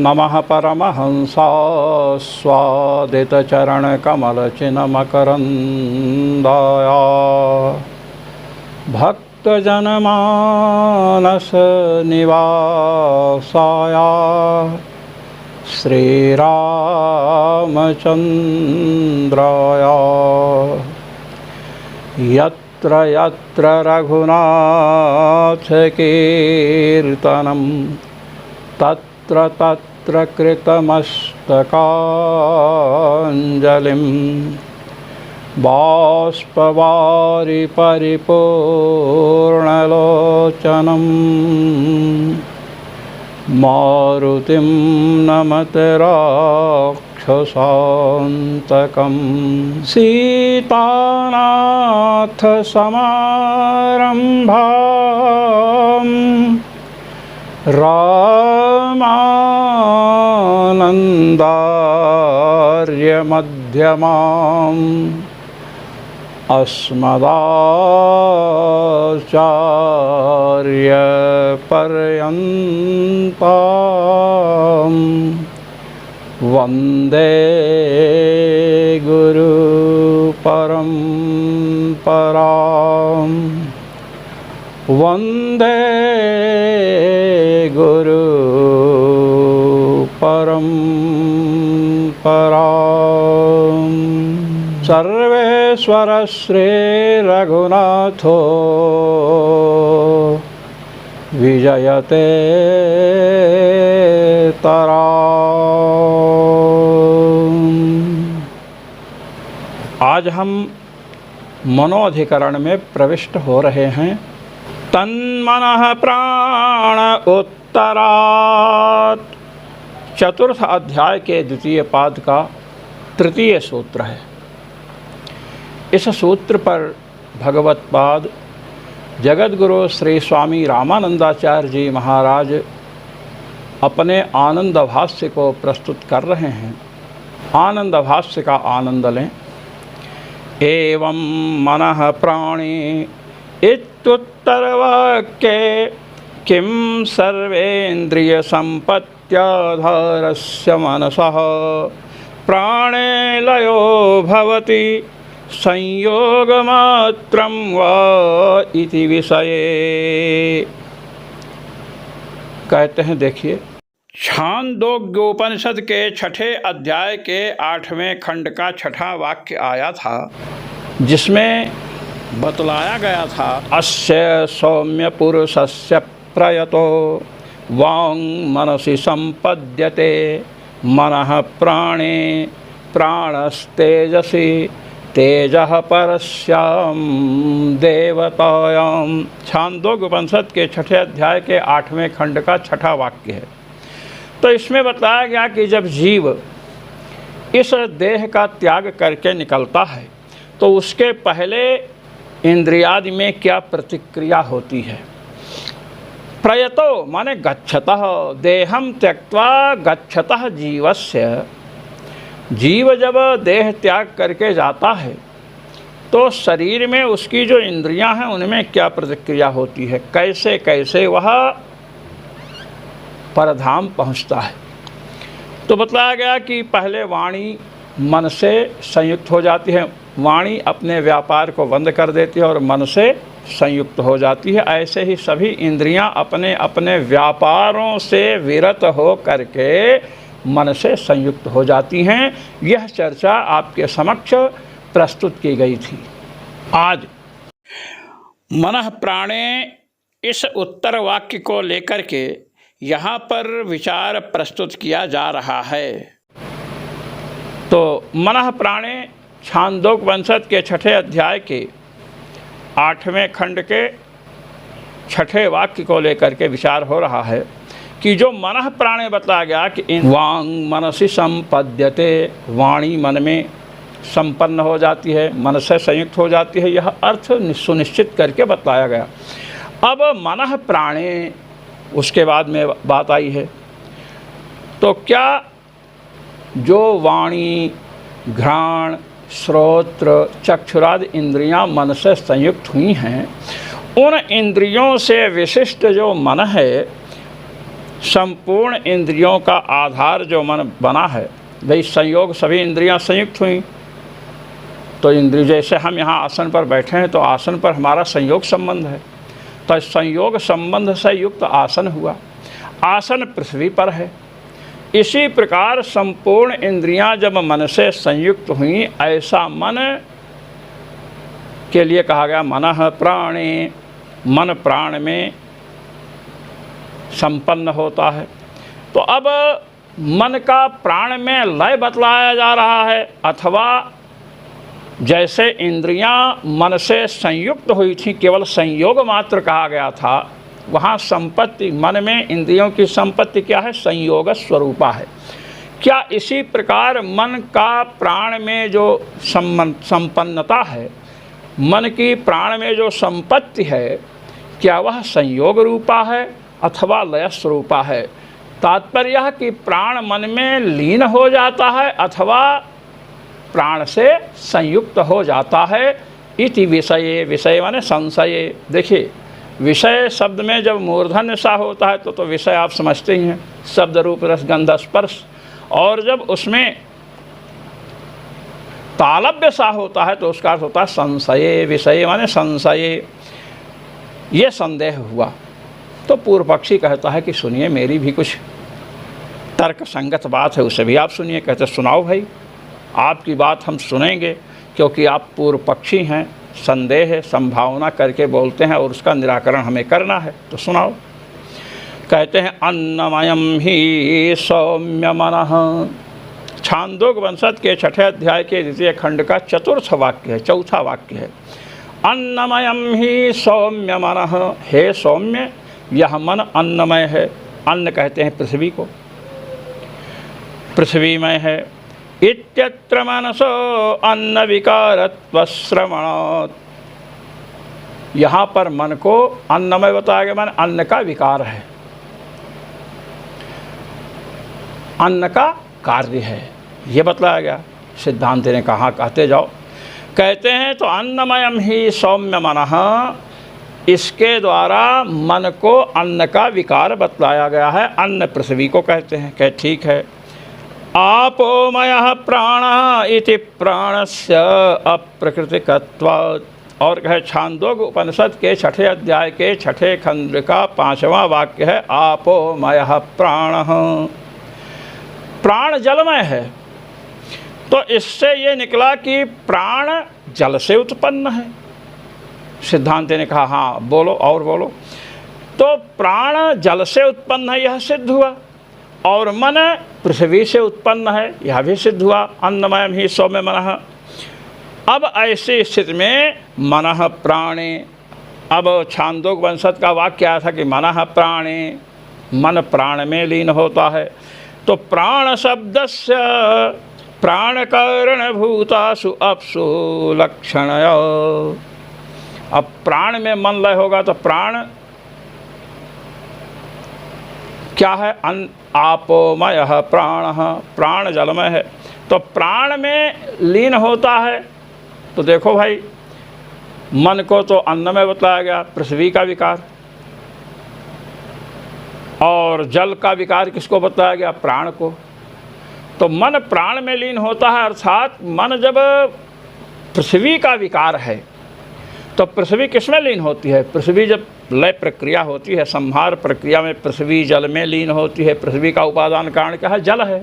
नमः परमहंसाय स्वादितचरणकमलचिन्मकरन्दाय भक्तजनमानसनिवासाय श्रीरामचन्द्राय यत्र यत्र रघुनाथकीर्तनं तत्र तत्र कृतमस्तकाञ्जलिं बाष्पवारि परिपूर्णलोचनं मारुतिं नमते राक्षसान्तकं सीतानाथसमारम्भां रामानन्दार्यमध्यमाम् अस्मदाचार्यपर्यन्तां वन्दे गुरुपरम्परां वन्दे गुरुपरम्परां सर्वेश्वर श्रीरघुनाथो विजयते तराम्। आज हम मनोधिकरण में प्रविष्ट हो रहे हैं। तन्मनः प्राण उत्तरात् चतुर्थ अध्याय के द्वितीय पाद का तृतीय सूत्र है। इस सूत्र पर भगवत पाद जगतगुरु श्री स्वामी रामानंदाचार्य जी महाराज अपने आनंद भाष्य को प्रस्तुत कर रहे हैं। आनंद भाष्य का आनंद लें। एवं मनः प्राणे इत्युत्तरवाक्ये किं सर्वेन्द्रिय संपत्त्याधारस्य मनसः प्राणे लयो भवति संयोगमात्रं वा इति विषये। कहते हैं, देखिए, छांदोग्योपनिषद के छठे अध्याय के 8वें खंड का छठा वाक्य आया था, जिसमें बतलाया गया था अस्य सौम्य पुरुषस्य प्रयतो वांग मनसि संपद्यते मनः प्राणे प्राणस्तेजसि तेजः परस्यां देवतायां। छांदोग्य उपनिषद के छठे अध्याय के 8वें खंड का छठा वाक्य है। तो इसमें बताया गया कि जब जीव इस देह का त्याग करके निकलता है तो उसके पहले इंद्रियादि में क्या प्रतिक्रिया होती है। प्रयतो माने गच्छतः, देहम त्यक्त्वा गच्छतः जीवस्य। जीव जब देह त्याग करके जाता है तो शरीर में उसकी जो इंद्रियां हैं उनमें क्या प्रतिक्रिया होती है, कैसे कैसे वह परधाम पहुंचता है। तो बताया गया कि पहले वाणी मन से संयुक्त हो जाती है, वाणी अपने व्यापार को बंद कर देती है और मन से संयुक्त हो जाती है। ऐसे ही सभी इंद्रियां अपने अपने व्यापारों से विरत हो करके मन से संयुक्त हो जाती हैं। यह चर्चा आपके समक्ष प्रस्तुत की गई थी। आज मनः प्राणे इस उत्तर वाक्य को लेकर के यहाँ पर विचार प्रस्तुत किया जा रहा है। तो मनः प्राणे छांदोग्योपनिषद के छठे अध्याय के 8वें खंड के छठे वाक्य को लेकर के विचार हो रहा है कि जो मनः प्राणे बताया गया कि वांग मनसि संपद्यते, वाणी मन में संपन्न हो जाती है, मन से संयुक्त हो जाती है, यह अर्थ सुनिश्चित करके बताया गया। अब मनः प्राणे उसके बाद में बात आई है। तो क्या जो वाणी, घ्राण, श्रोत्र, चक्षुरादि इंद्रियां मन से संयुक्त हुई हैं, उन इंद्रियों से विशिष्ट जो मन है संपूर्ण इंद्रियों का आधार जो मन बना है, भाई संयोग सभी इंद्रियां संयुक्त हुई, तो इंद्रिय जैसे हम यहाँ आसन पर बैठे हैं तो आसन पर हमारा संयोग संबंध है, तो संयोग संबंध से युक्त आसन हुआ, आसन पृथ्वी पर है। इसी प्रकार संपूर्ण इंद्रियां जब मन से संयुक्त हुई, ऐसा मन के लिए कहा गया मनः प्राणे, मन प्राण में संपन्न होता है। तो अब मन का प्राण में लय बतलाया जा रहा है, अथवा जैसे इंद्रियां मन से संयुक्त हुई थी, केवल संयोग मात्र कहा गया था, वहाँ संपत्ति मन में इंद्रियों की संपत्ति क्या है? संयोग स्वरूपा है। क्या इसी प्रकार मन का प्राण में जो संपन्नता है, मन की प्राण में जो संपत्ति है, क्या वह संयोग रूपा है अथवा लय स्वरूपा है? तात्पर्य यह कि प्राण मन में लीन हो जाता है अथवा प्राण से संयुक्त हो जाता है। इति विषये, विषय माने संशय। देखिए, विषय शब्द में जब मूर्धन्य सा होता है तो विषय आप समझते ही हैं, शब्द रूप रस गंध स्पर्श, और जब उसमें तालव्य सा होता है तो उसका अर्थ होता है संशय। विषय माने संशय, ये संदेह हुआ। तो पूर्व पक्षी कहता है कि सुनिए, मेरी भी कुछ तर्क संगत बात है, उसे भी आप सुनिए। कहते सुनाओ भाई, आपकी बात हम सुनेंगे, क्योंकि आप पूर्व पक्षी हैं, संदेह है, संभावना करके बोलते हैं और उसका निराकरण हमें करना है, तो सुनाओ। कहते हैं अन्नमयम ही सौम्य मनः, छांदोग्योपनिषद के 6ठे अध्याय के 2 खंड का 4th वाक्य है, 4था वाक्य है। अन्नमयम ही सौम्य मनः, हे सौम्य, यह मन अन्नमय है। अन्न कहते हैं पृथ्वी को, पृथ्वीमय है। इत्यत्र मनसो अन्न विकारत्व श्रवणात्, यहाँ पर मन को अन्नमय बताया गया, मन अन्न का विकार है, अन्न का कार्य है, ये बतलाया गया। सिद्धांत ने कहा, कहते जाओ। कहते हैं तो अन्नमयम ही सौम्य मनः, इसके द्वारा मन को अन्न का विकार बतलाया गया है। अन्न पृथ्वी को कहते हैं। कह ठीक है। आपोमयः प्राणः इति प्राणस्य अप्रकृतिकत्वात्, और कहे छांदोग्य उपनिषद के 6ठे अध्याय के 6ठे खंड का 5वां वाक्य है आपोमयः प्राणः, प्राण जलमय है। तो इससे ये निकला कि प्राण जल से उत्पन्न है। सिद्धांत ने कहा हाँ बोलो और बोलो। तो प्राण जल से उत्पन्न है, यह सिद्ध हुआ, और मन पृथ्वी से उत्पन्न है, यह भी सिद्ध हुआ। अन्नमयम ही सौम्य मनः। अब ऐसी स्थिति में मनः प्राणे, अब छांदोग्योपनिषद का वाक्य आया था कि मनः प्राणे, मन प्राण में लीन होता है। तो प्राण शब्दस्य प्राणकारणभूतासु अपसु लक्षणया, अब प्राण में मन लय होगा तो प्राण क्या है? आपोमयः प्राणः, प्राण जलमय है, तो प्राण में लीन होता है। तो देखो भाई, मन को तो अन्न में बताया गया, पृथ्वी का विकार, और जल का विकार किसको बताया गया? प्राण को। तो मन प्राण में लीन होता है, अर्थात मन जब पृथ्वी का विकार है तो पृथ्वी किस में लीन होती है? पृथ्वी जब लय प्रक्रिया होती है, संहार प्रक्रिया में पृथ्वी जल में लीन होती है। पृथ्वी का उपादान कारण क्या है? जल है।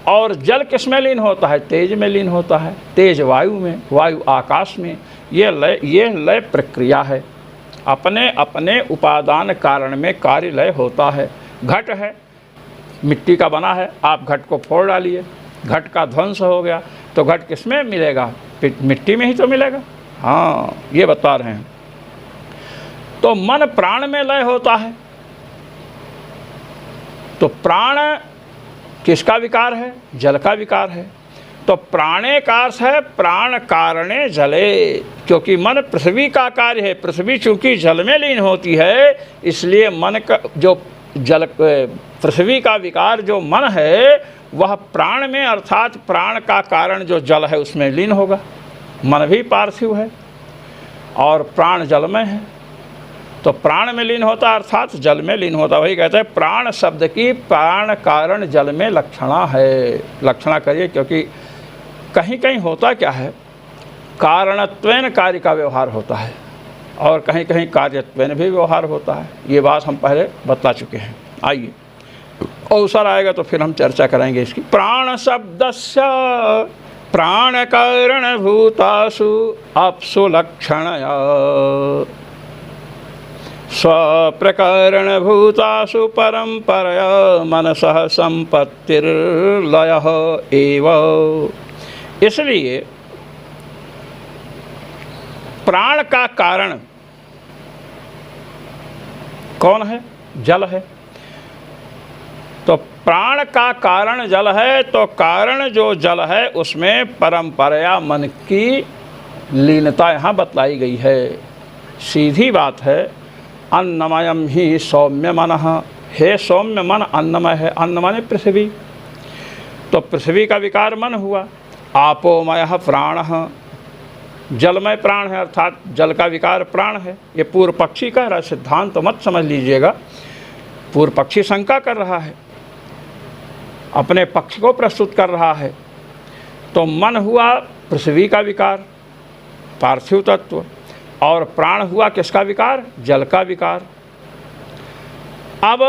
और जल किस में लीन होता है? तेज में लीन होता है, तेज वायु में, वायु आकाश में। ये लय प्रक्रिया है, अपने अपने उपादान कारण में कार्य लय होता है। घट है, मिट्टी का बना है, आप घट को फोड़ डालिए, घट का ध्वंस हो गया, तो घट किस में मिलेगा? मिट्टी में ही तो मिलेगा। हाँ, ये बता रहे हैं। तो मन प्राण में लय होता है। तो प्राण किसका विकार है? जल का विकार है। तो प्राणे का अर्थ है प्राण कारणे जले, क्योंकि मन पृथ्वी का कार्य है। पृथ्वी चूंकि जल में लीन होती है, इसलिए मन का जो जल, पृथ्वी का विकार जो मन है वह प्राण में, अर्थात प्राण का कारण जो जल है उसमें लीन होगा। मन भी पार्थिव है और प्राण जल में है। तो प्राण में लीन होता है अर्थात जल में लीन होता है। वही कहते हैं प्राण शब्द की प्राण कारण जल में लक्षणा है। लक्षणा करिए, क्योंकि कहीं कहीं होता क्या है, कारणत्वेन कार्य का व्यवहार होता है और कहीं कहीं कार्यत्वेन भी व्यवहार होता है। ये बात हम पहले बता चुके हैं। आइए अवसर आएगा तो फिर हम चर्चा करेंगे इसकी। प्राण शब्दस्य प्राण कारण भूतासु अप्सु लक्षणया स्वप्रकरण भूतासु परंपरया मनसः संपत्तिर्लयः एव। इसलिए प्राण का कारण कौन है? जल है। तो प्राण का कारण जल है, तो कारण जो जल है उसमें परंपरा मन की लीनता यहाँ बतलाई गई है। सीधी बात है, अन्नमयम ही सौम्य मनः। हे सौम्य मन अन्नमय है। अन्न माने पृथ्वी, तो पृथ्वी का विकार मन हुआ। आपोमयः प्राणः, जलमय प्राण है अर्थात जल का विकार प्राण है। ये पूर्व पक्षी कह रहा है, सिद्धांत तो मत समझ लीजिएगा। पूर्व पक्षी शंका कर रहा है, अपने पक्ष को प्रस्तुत कर रहा है। तो मन हुआ पृथ्वी का विकार, पार्थिव तत्व, और प्राण हुआ किसका विकार? जल का विकार। अब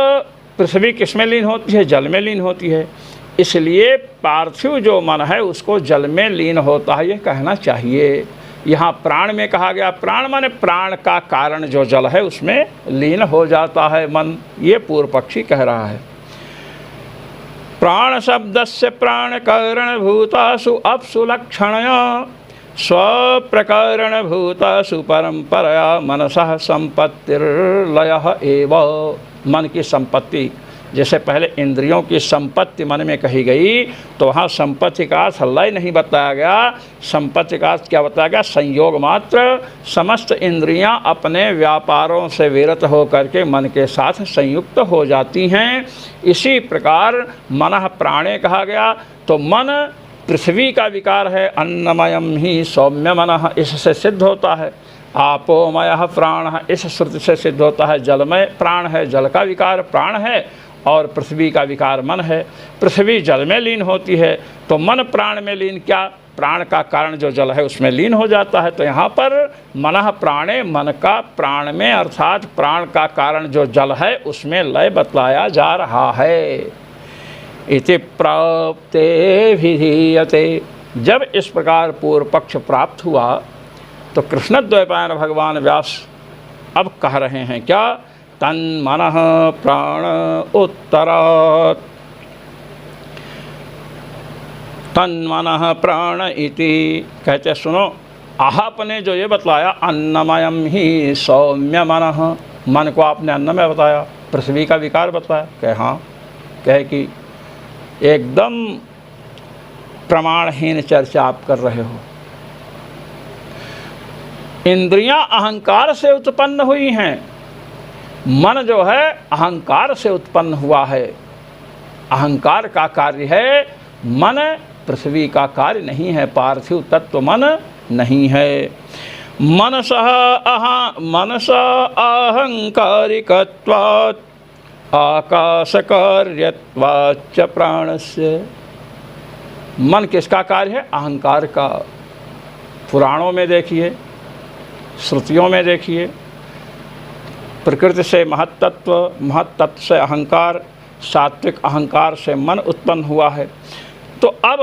पृथ्वी किस में लीन होती है? जल में लीन होती है। इसलिए पार्थिव जो मन है उसको जल में लीन होता है, ये कहना चाहिए। यहाँ प्राण में कहा गया, प्राण माने प्राण का कारण जो जल है उसमें लीन हो जाता है मन। ये पूर्व पक्षी कह रहा है। प्राण शब्दस्य प्राण कारण भूतासु अप्सु लक्षणया स्वप्रकरण भूतासु परंपरया मनसः संपत्तिर्लयः एव। मन की संपत्ति, जैसे पहले इंद्रियों की संपत्ति मन में कही गई, तो वहाँ संपत्ति का अर्थ लय नहीं बताया गया। संपत्ति का अर्थ क्या बताया गया? संयोग मात्र। समस्त इंद्रियां अपने व्यापारों से विरत होकर के मन के साथ संयुक्त हो जाती हैं। इसी प्रकार मनः प्राणे कहा गया, तो मन पृथ्वी का विकार है। अन्नमयम ही सौम्य मनः, इससे सिद्ध होता है। आपोमयः प्राणः, इस श्रुति से सिद्ध होता है जलमय प्राण है, जल का विकार प्राण है, और पृथ्वी का विकार मन है। पृथ्वी जल में लीन होती है, तो मन प्राण में लीन, क्या प्राण का कारण जो जल है उसमें लीन हो जाता है। तो यहाँ पर मनः प्राणे, मन का प्राण में अर्थात प्राण का कारण जो जल है उसमें लय बतलाया जा रहा है। इति प्राप्ते विधीयते। जब इस प्रकार पूर्व पक्ष प्राप्त हुआ तो कृष्णद्वैपायन भगवान व्यास अब कह रहे हैं क्या? तन्मनः प्राण उत्तरात् तन्मनः प्राण इति। कहते सुनो, आपने जो ये बतलाया अन्नमयम ही सौम्य मनः, मन को आपने अन्नमय बताया, पृथ्वी का विकार बताया। कहे हाँ, कहे कि एकदम प्रमाणहीन चर्चा आप कर रहे हो। इंद्रियां अहंकार से उत्पन्न हुई हैं, मन जो है अहंकार से उत्पन्न हुआ है। अहंकार का कार्य है, मन पृथ्वी का कार्य नहीं है, पार्थिव तत्व मन नहीं है। मनसः अहंकारिकत्वात् आकाशकार्यत्वाच्च प्राणस्य। मन किसका कार्य है? अहंकार का। पुराणों में देखिए, श्रुतियों में देखिए, प्रकृति से महत्तत्व, महत्तत्व से अहंकार, सात्विक अहंकार से मन उत्पन्न हुआ है। तो अब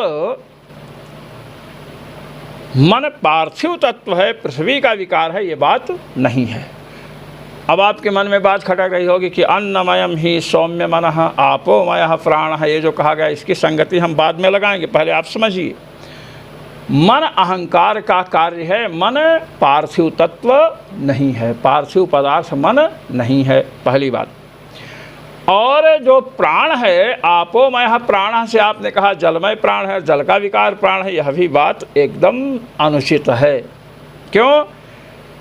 मन पार्थिव तत्व है, पृथ्वी का विकार है, ये बात नहीं है। अब आपके मन में बात खटक रही होगी कि अन्नमयम ही सौम्य मनः आपोमयः प्राणः, ये जो कहा गया इसकी संगति हम बाद में लगाएंगे, पहले आप समझिए। मन अहंकार का कार्य है, मन पार्थिव तत्व नहीं है, पार्थिव पदार्थ मन नहीं है, पहली बात। और जो प्राण है, आपोमयः प्राणः से आपने कहा जलमय प्राण है, जल का विकार प्राण है, यह भी बात एकदम अनुचित है। क्यों?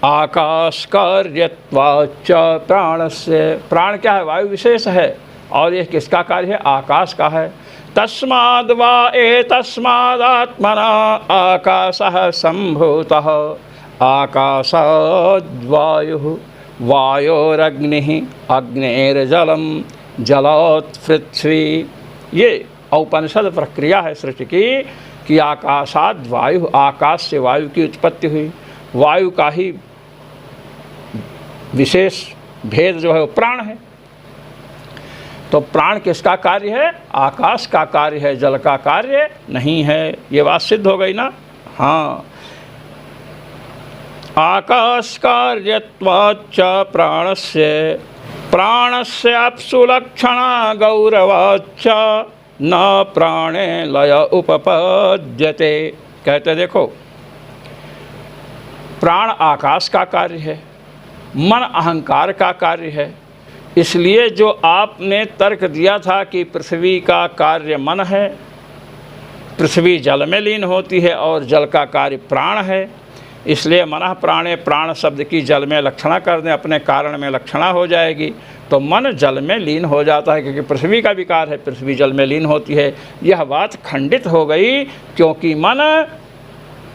आकाश कार्यत्वाच्च प्राणस्य। प्राण क्या है? वायु विशेष है, और यह किसका कार्य है? आकाश का है। तस्माद् वा एतस्मादात्मना आकाशः सम्भूतः आकाशाद् वायुः। वायोरग्निः अग्नेर्जलम जलोत्पृथ्वी। ये औपनिषद प्रक्रिया है सृष्टि की कि आकाशाद वायु, आकाश से वायु की उत्पत्ति हुई। वायु का ही विशेष भेद जो है वो प्राण है। तो प्राण किसका कार्य है? आकाश का कार्य है, जल का कार्य नहीं है। ये बात सिद्ध हो गई ना? हाँ। आकाश कार्यत्वाच्च प्राणस्य अप्सु लक्षणा गौरवाच्च न प्राणे लय उपपद्यते। कहते देखो, प्राण आकाश का कार्य है, मन अहंकार का कार्य है। इसलिए जो आपने तर्क दिया था कि पृथ्वी का कार्य मन है, पृथ्वी जल में लीन होती है और जल का कार्य प्राण है, इसलिए मनः प्राणे, प्राण शब्द की जल में लक्षणा कर दें, अपने कारण में लक्षणा हो जाएगी, तो मन जल में लीन हो जाता है, क्योंकि पृथ्वी का विकार है, पृथ्वी जल में लीन होती है। यह बात खंडित हो गई, क्योंकि मन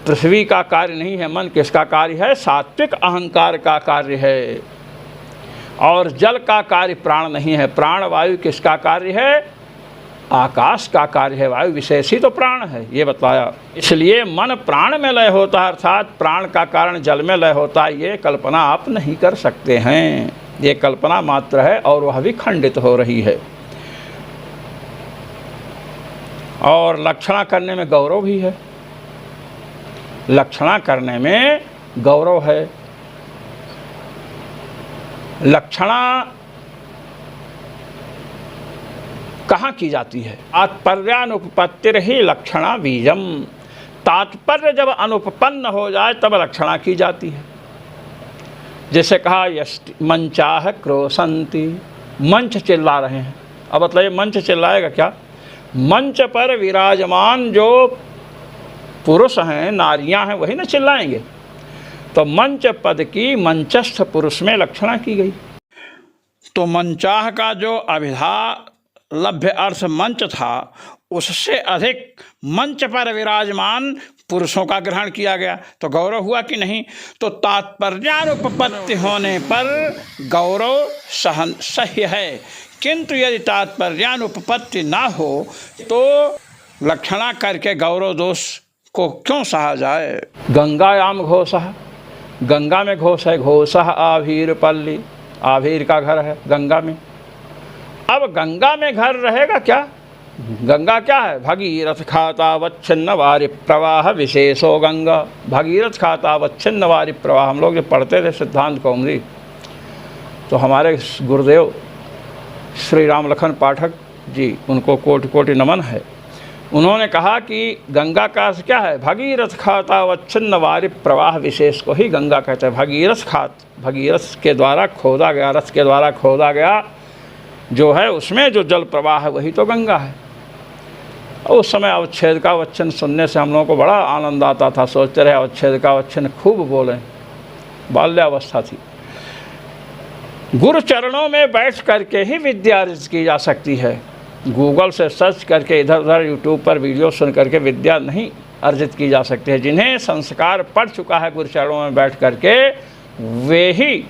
पृथ्वी का कार्य नहीं है। मन किसका कार्य है? सात्विक अहंकार का कार्य है। और जल का कार्य प्राण नहीं है। प्राण वायु किसका कार्य है? आकाश का कार्य है। वायु विशेष ही तो प्राण है, ये बताया। इसलिए मन प्राण में लय होता है, अर्थात प्राण का कारण जल में लय होता है। ये कल्पना आप नहीं कर सकते हैं, ये कल्पना मात्र है और वह भी खंडित हो रही है। और लक्षणा करने में गौरव भी है, लक्षणा करने में गौरव है। लक्षणा कहाँ की जाती है? तात्पर्यानुपपत्तिर ही लक्षणा बीजम। तात्पर्य जब अनुपपन्न हो जाए तब लक्षणा की जाती है। जैसे कहा यष्टि मंचाह क्रोशंति, मंच चिल्ला रहे हैं। अब बताइए मंच चिल्लाएगा क्या? मंच पर विराजमान जो पुरुष हैं, नारियां हैं, वही ना चिल्लाएंगे। तो मंच पद की मंचस्थ पुरुष में लक्षणा की गई। तो मंचाह का जो अभिधा लभ्य अर्थ मंच था, उससे अधिक मंच पर विराजमान पुरुषों का ग्रहण किया गया, तो गौरव हुआ कि नहीं? तो तात्पर्यानुपपत्ति होने पर गौरव सह्य है, किंतु यदि तात्पर्यानुपपत्ति ना हो तो लक्षणा करके गौरव दोष को क्यों सहा जाए? गंगायाम घोषः, गंगा में घोष है। घोषः आभीर पल्ली, आभीर का घर है गंगा में। अब गंगा में घर रहेगा क्या? गंगा क्या है? भगीरथ खातावच्छिन्न वारि प्रवाह विशेषो गंगा। भगीरथ खातावच्छिन्न वारि प्रवाह, हम लोग जो पढ़ते थे सिद्धांत कौमुदी, तो हमारे गुरुदेव श्री राम लखन पाठक जी, उनको कोटि कोटि नमन है। उन्होंने कहा कि गंगा का अर्थ क्या है? भगीरथ खातावच्छिन्न वारि प्रवाह विशेष को ही गंगा कहते हैं। भगीरथ खात, भगीरथ के द्वारा खोदा गया, रथ के द्वारा खोदा गया जो है, उसमें जो जल प्रवाह है वही तो गंगा है। उस समय अवच्छेद का वचन सुनने से हम लोगों को बड़ा आनंद आता था, सोचते रहे अवच्छेद का वचन खूब बोलें। बाल्यावस्था थी। गुरु चरणों में बैठ करके ही विद्या अर्जित की जा सकती है। गूगल से सर्च करके इधर उधर यूट्यूब पर वीडियो सुन करके विद्या नहीं अर्जित की जा सकती है। जिन्हें संस्कार पड़ चुका है गुरु चरणों में बैठ करके, वे ही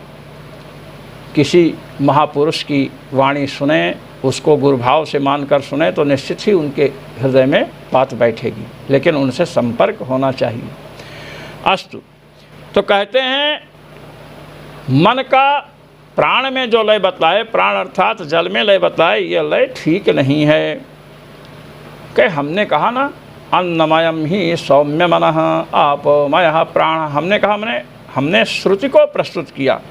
किसी महापुरुष की वाणी सुने, उसको गुरुभाव से मानकर सुने, तो निश्चित ही उनके हृदय में बात बैठेगी, लेकिन उनसे संपर्क होना चाहिए। अस्तु, तो कहते हैं मन का प्राण में जो लय बतलाए, प्राण अर्थात जल में लय बतलाए, ये लय ठीक नहीं है। कि हमने कहा ना, अन्नमयम ही सौम्य मनः आपोमयः प्राण। हमने कहा, हमने श्रुति को प्रस्तुत किया,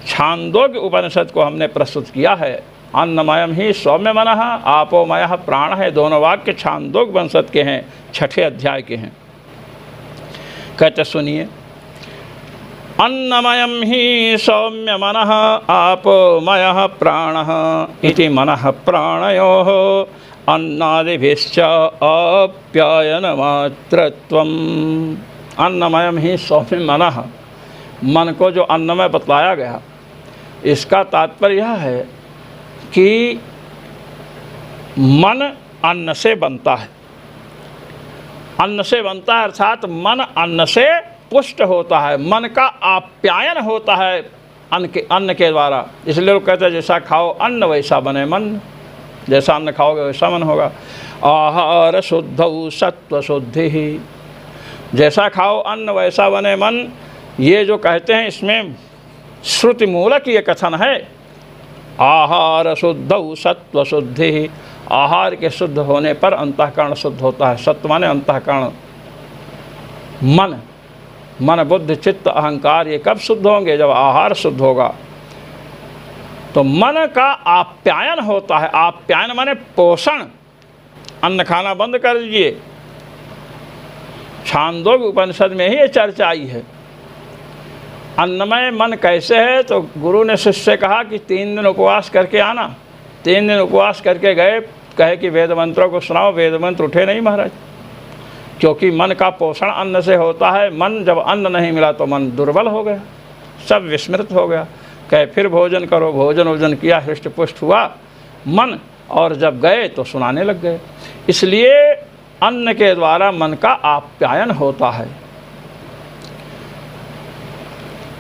छांदोग्य उपनिषद को हमने प्रस्तुत किया है। अन्नमयम ही सौम्य मनः आपोमयः प्राण है। दोनों वाक्य छांदोग्य उपनिषद के हैं, 6ठे अध्याय के हैं। कहते सुनिए, अन्नमयम ही सौम्य मनः आपोमयः प्राणः इति मनः प्राणयोः अन्नादिभिश्च आप्यायनमात्रत्वम्। अन्नमयम ही सौम्य मनः, मन को जो अन्नमय बतलाया गया, इसका तात्पर्य यह है कि मन अन्न से बनता है। अन्न से बनता है अर्थात मन अन्न से पुष्ट होता है, मन का आप्यायन होता है अन्न के द्वारा। इसलिए लोग कहते हैं जैसा खाओ अन्न वैसा बने मन, जैसा अन्न खाओगे वैसा मन होगा। आहार शुद्धौ सत्व शुद्धि ही, जैसा खाओ अन्न वैसा बने मन, ये जो कहते हैं इसमें श्रुति मूलक ये कथन है। आहार शुद्धौ सत्व शुद्धि ही, आहार के शुद्ध होने पर अंतःकरण शुद्ध होता है। सत्व माने अंतःकरण, मन, मन बुद्धि चित्त अहंकार, ये कब शुद्ध होंगे? जब आहार शुद्ध होगा। तो मन का आप्यायन होता है। आप्यायन माने पोषण। अन्न खाना बंद कर दीजिए। छांदोग्य उपनिषद में ही ये चर्चा आई है। अन्नमय मन कैसे है? तो गुरु ने शिष्य से कहा कि 3 दिन उपवास करके आना। 3 दिन उपवास करके गए, कहे कि वेद मंत्रों को सुनाओ। वेद मंत्र उठे नहीं महाराज, क्योंकि मन का पोषण अन्न से होता है। मन जब अन्न नहीं मिला तो मन दुर्बल हो गया, सब विस्मृत हो गया। कहे फिर भोजन करो। भोजन किया, हृष्ट पुष्ट हुआ मन, और जब गए तो सुनाने लग गए। इसलिए अन्न के द्वारा मन का आप्यायन होता है।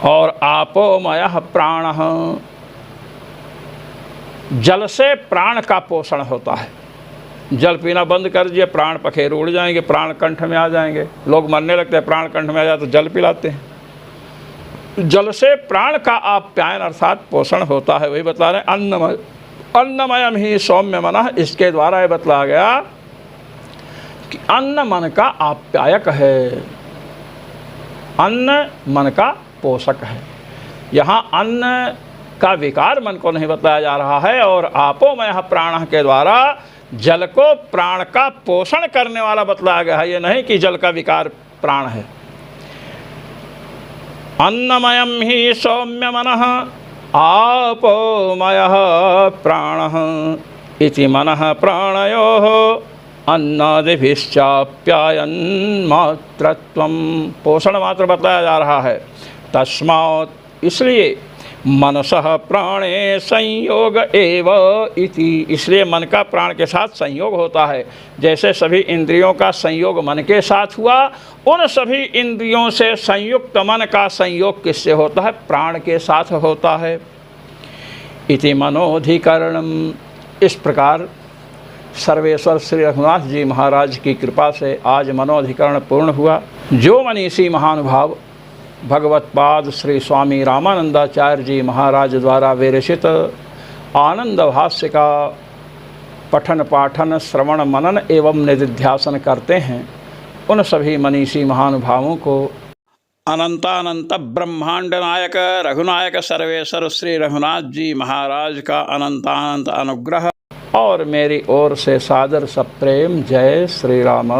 और आपोमयः प्राणः, जल से प्राण का पोषण होता है। जल पीना बंद कर दिए, प्राण पखेर उड़ जाएंगे, प्राण कंठ में आ जाएंगे। लोग मरने लगते हैं, प्राण कंठ में आ जाए तो जल पिलाते हैं। जल से प्राण का आप्यायन अर्थात पोषण होता है। वही बता रहे अन्नमय, अन्नमयम ही सौम्य मनः। इसके द्वारा ये बतलाया गया कि अन्न मन का आप्यायक है, अन्न मन का पोषक है। यहाँ अन्न का विकार मन को नहीं बताया जा रहा है। और आपोमयः प्राणः के द्वारा जल को प्राण का पोषण करने वाला बतलाया गया है। ये नहीं कि जल का विकार प्राण है। अन्नमयम ही सौम्य मनः आपोमयः प्राणः इति मनः प्राणयोः अन्नादिभिश्चाप्यायन मात्रत्वम। पोषण मात्र बताया जा रहा है। तस्मात्, इसलिए मनसः प्राणे संयोग एव इति, इसलिए मन का प्राण के साथ संयोग होता है। जैसे सभी इंद्रियों का संयोग मन के साथ हुआ, उन सभी इंद्रियों से संयुक्त मन का संयोग किससे होता है? प्राण के साथ होता है। इति मनोधिकरणम। इस प्रकार सर्वेश्वर श्री रघुनाथ जी महाराज की कृपा से आज मनोधिकरण पूर्ण हुआ। जो मनीषी महानुभाव भगवत्पाद श्री स्वामी रामानंदाचार्य जी महाराज द्वारा विरचित आनंद भाष्य का पठन पाठन श्रवण मनन एवं निधिध्यासन करते हैं, उन सभी मनीषी महानुभावों को अनंतानंत ब्रह्मांड नायक रघुनायक सर्वेश्वर श्री रघुनाथ जी महाराज का अनंतानंत अनुग्रह और मेरी ओर से सादर सप्रेम जय श्री राम।